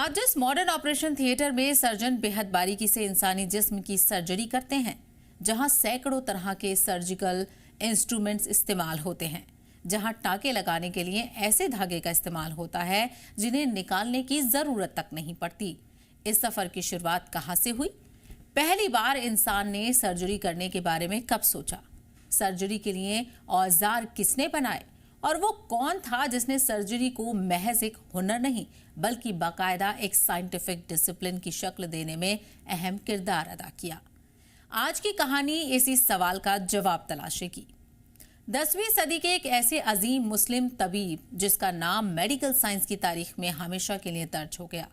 आज जिस modern operation theatre में सर्जन बेहद बारीकी से इंसानी जिस्म की सर्जरी करते हैं, जहां सैकड़ों तरह के सर्जिकल इंस्ट्रूमेंट्स इस्तेमाल होते हैं, जहां टाके लगाने के लिए ऐसे धागे का इस्तेमाल होता है जिन्हें निकालने की जरूरत तक नहीं पड़ती। इस सफर की शुरुआत कहां से हुई? पहली बार इंसान ने सर्जरी करने के बारे में कब सोचा? सर्जरी के लिए औजार किसने बनाए और वो कौन था जिसने सर्जरी को महज एक हुनर नहीं बल्कि बाकायदा एक साइंटिफिक डिसिप्लिन की शक्ल देने में अहम किरदार अदा किया? आज की कहानी इसी सवाल का जवाब तलाशेगी। 10वीं सदी के एक ऐसे अजीम मुस्लिम तबीब जिसका नाम मेडिकल साइंस की तारीख में हमेशा के लिए दर्ज हो गया,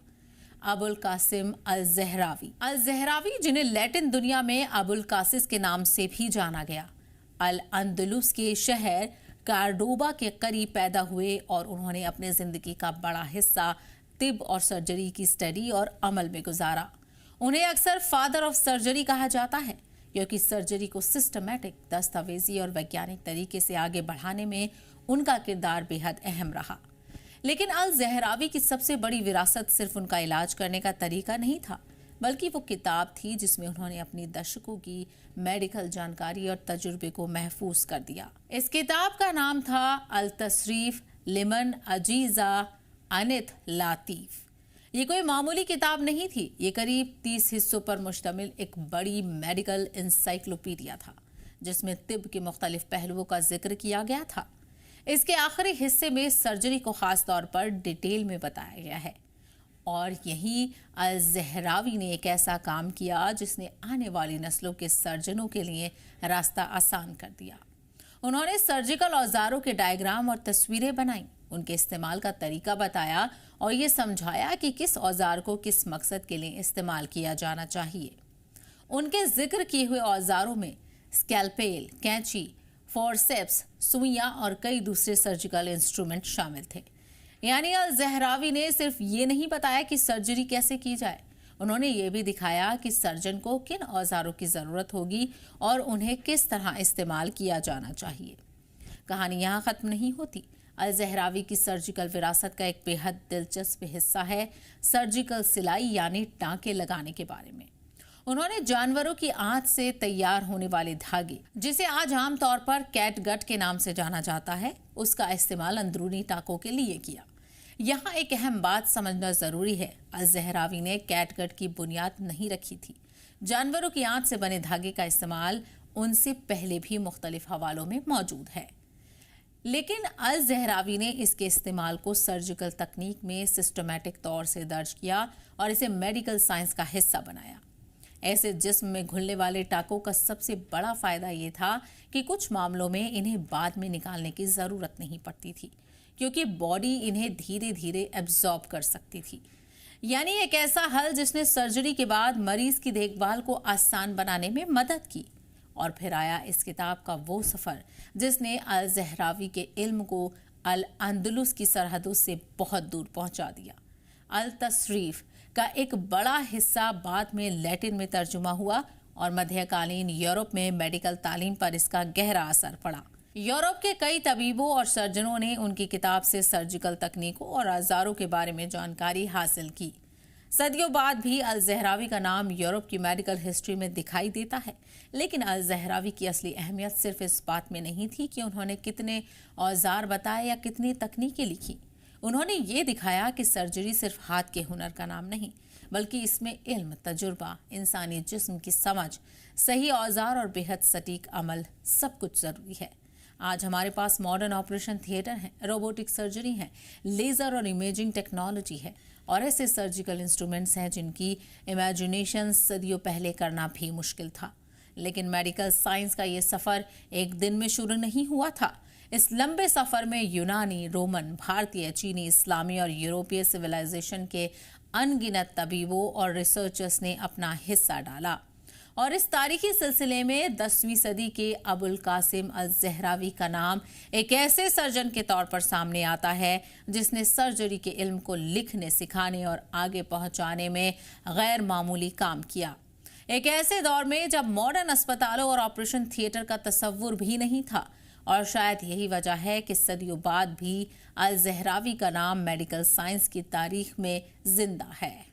अबुल कासिम अल-ज़हरावी, जिन्हें लैटिन दुनिया में अबुल कासिस के नाम से भी जाना गया, अल अंदलुस के शहर कार्डोबा के करीब पैदा हुए और उन्होंने अपने जिंदगी का बड़ा हिस्सा तिब और सर्जरी की स्टडी और अमल में गुजारा। उन्हें अक्सर फादर ऑफ सर्जरी कहा जाता है क्योंकि सर्जरी को सिस्टमैटिक, दस्तावेजी और वैज्ञानिक तरीके से आगे बढ़ाने में उनका किरदार बेहद अहम रहा। लेकिन अल-ज़हरावी की सबसे बड़ी विरासत सिर्फ उनका इलाज करने का तरीका नहीं था, बल्कि वो किताब थी जिसमें उन्होंने अपनी दशकों की मेडिकल जानकारी और तजुर्बे को महफूज कर दिया। इस किताब का नाम था अल तसरीफ लिमन अजीजा अनित लातीफ। ये कोई मामूली किताब नहीं थी, ये करीब 30 हिस्सों पर मुश्तमिल एक बड़ी मेडिकल इंसाइक्लोपीडिया था जिसमें तिब के मुख्तलिफ पहलुओं का जिक्र किया गया था। इसके आखिरी हिस्से में सर्जरी को खास तौर पर डिटेल में बताया गया है और यही अल-ज़हरावी ने एक ऐसा काम किया जिसने आने वाली नस्लों के सर्जनों के लिए रास्ता आसान कर दिया। उन्होंने सर्जिकल औजारों के डायग्राम और तस्वीरें बनाई, उनके इस्तेमाल का तरीका बताया और ये समझाया कि किस औजार को किस मकसद के लिए इस्तेमाल किया जाना चाहिए। उनके जिक्र किए हुए औजारों में स्कैल्पेल, कैंची, फोर्सेप्स, सुइयां और कई दूसरे सर्जिकल इंस्ट्रूमेंट शामिल थे। यानी अल-ज़हरावी ने सिर्फ ये नहीं बताया कि सर्जरी कैसे की जाए, उन्होंने ये भी दिखाया कि सर्जन को किन औजारों की जरूरत होगी और उन्हें किस तरह इस्तेमाल किया जाना चाहिए। कहानी यहाँ खत्म नहीं होती। अल-ज़हरावी की सर्जिकल विरासत का एक बेहद दिलचस्प हिस्सा है सर्जिकल सिलाई यानी टांके लगाने के बारे में। उन्होंने जानवरों की आंत से तैयार होने वाले धागे, जिसे आज आमतौर पर कैटगट के नाम से जाना जाता है, उसका इस्तेमाल अंदरूनी टाकों के लिए किया। यहाँ एक अहम बात समझना जरूरी है, अल-ज़हरावी ने कैटगट की बुनियाद नहीं रखी थी। जानवरों की आंत से बने धागे का इस्तेमाल उनसे पहले भी मुख्तलिफ हवालों में मौजूद है, लेकिन अल-ज़हरावी ने इसके इस्तेमाल को सर्जिकल तकनीक में सिस्टमैटिक तौर से दर्ज किया और इसे मेडिकल साइंस का हिस्सा बनाया। ऐसे जिस्म में घुलने वाले टाकों का सबसे बड़ा फायदा ये था कि कुछ मामलों में इन्हें बाद में निकालने की जरूरत नहीं पड़ती थी क्योंकि बॉडी इन्हें धीरे धीरे एब्जॉर्ब कर सकती थी। यानी एक ऐसा हल जिसने सर्जरी के बाद मरीज की देखभाल को आसान बनाने में मदद की। और फिर आया इस किताब का वो सफर जिसने अल-ज़हरावी के इल्म को अल अंदलुस की सरहदों से बहुत दूर पहुंचा दिया। अल तसरीफ का एक बड़ा हिस्सा बाद में लैटिन में तर्जुमा हुआ और मध्यकालीन यूरोप में मेडिकल तालीम पर इसका गहरा असर पड़ा। यूरोप के कई तबीबों और सर्जनों ने उनकी किताब से सर्जिकल तकनीकों और औजारों के बारे में जानकारी हासिल की। सदियों बाद भी अल-ज़हरावी का नाम यूरोप की मेडिकल हिस्ट्री में दिखाई देता है, लेकिन अल-ज़हरावी की असली अहमियत सिर्फ इस बात में नहीं थी कि उन्होंने कितने औजार बताए या कितनी तकनीकें लिखी। उन्होंने ये दिखाया कि सर्जरी सिर्फ हाथ के हुनर का नाम नहीं, बल्कि इसमें इल्म, तजुर्बा, इंसानी जिस्म की समझ, सही औजार और बेहद सटीक अमल सब कुछ जरूरी है। आज हमारे पास मॉडर्न ऑपरेशन थिएटर है, रोबोटिक सर्जरी है, लेजर और इमेजिंग टेक्नोलॉजी है और ऐसे सर्जिकल इंस्ट्रूमेंट्स हैं जिनकी इमेजिनेशन सदियों पहले करना भी मुश्किल था। लेकिन मेडिकल साइंस का ये सफर एक दिन में शुरू नहीं हुआ था। इस लंबे सफर में यूनानी, रोमन, भारतीय, चीनी, इस्लामी और यूरोपीय सिविलाइजेशन के अनगिनत तबीबों और रिसर्चर्स ने अपना हिस्सा डाला। और इस तारीखी सिलसिले में 10वीं सदी के अबुल कासिम अल-ज़हरावी का नाम एक ऐसे सर्जन के तौर पर सामने आता है जिसने सर्जरी के इल्म को लिखने, सिखाने और आगे पहुंचाने में गैर मामूली काम किया। एक ऐसे दौर में जब मॉडर्न अस्पतालों और ऑपरेशन थिएटर का तस्वुर भी नहीं था, और शायद यही वजह है कि सदियों बाद भी अल ज़हरावी का नाम मेडिकल साइंस की तारीख में जिंदा है।